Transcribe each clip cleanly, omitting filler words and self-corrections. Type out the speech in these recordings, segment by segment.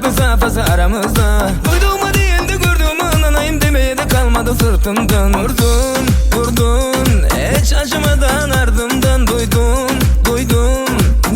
mesafesi aramızda. Duyduğuma değil de gördüğümü anayım demeye de kalmadı sırtımdan. Vurdun, vurdun, hiç acımadan ardımdan duydum.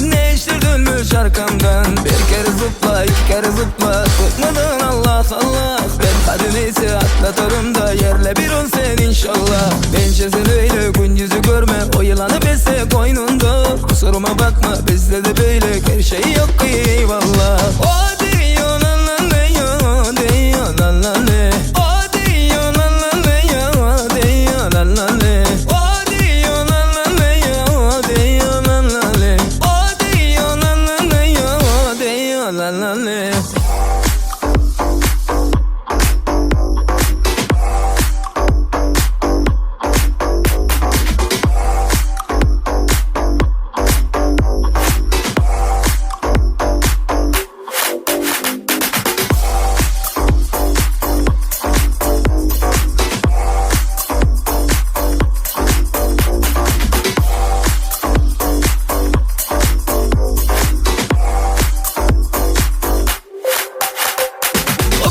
Ne iştir dönmüş arkamdan. Bir kere zıpla, iki kere zıpla, tutmadın Allah Allah. Ben hadi neyse atlatırım da yerle bir ol sen inşallah. Bence sen öyle gün yüzü görme, o yılanı besle koynunda. Kusuruma bakma bizde de böyle her şey yok ki eyvallah. O diyor lan lan ne ya, diyor lan lan ne. O diyor lan lan ne ya, diyor lan lan ne. O diyor lan lan ne ya, diyor lan lan ne. O diyor lan lan ne ya, diyor lan lan ne.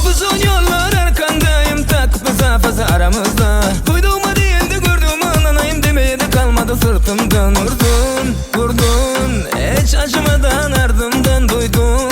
Uzun yollar arkandayım, takıp mesafesi aramızda. Duyduğuma değil de gördüğümü anayım demeye de kalmadı sırtımdan. Vurdun, vurdun, hiç acımadan ardımdan duydum.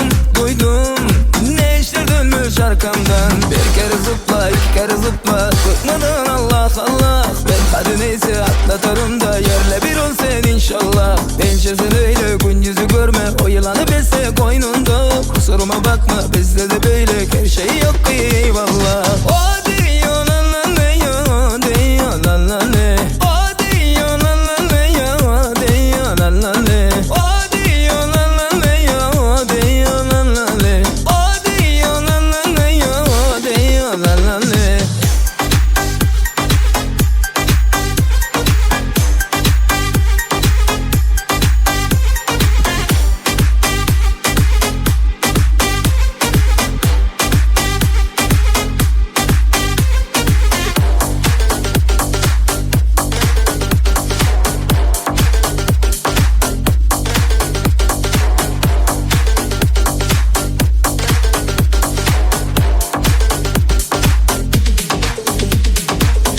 Ne işler dönmüş arkamdan. Bir kere zıpla, iki kere zıpla, tutmadın Allah Allah. Ben hadi neyse atlatırım da yerle bir ol sen inşallah. Bence sen öyle gün yüzü görme, o yılanı besle koynunda. Kusuruma bakma bizde de böyle her şey yok ki eyvallah. O diyor lan lan ne ya, diyor lan lan ne. O diyor lan lan ne ya, diyor lan lan ne. O diyor lan lan ne ya, diyor lan lan ne. O diyor lan lan ne ya, diyor lan lan ne.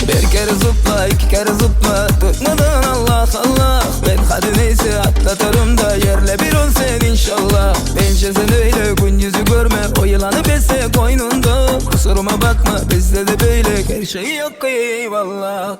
Bir kere zıpla, iki kere zıpla, tutmadın Allah Allah. Ben hadi neyse atlatırım da yerle bir ol sen inşallah. Bence sen öyle gün yüzü görme, o yılanı besle koynunda. Kusuruma bakma bizde de böyle her şey yok ki eyvallah.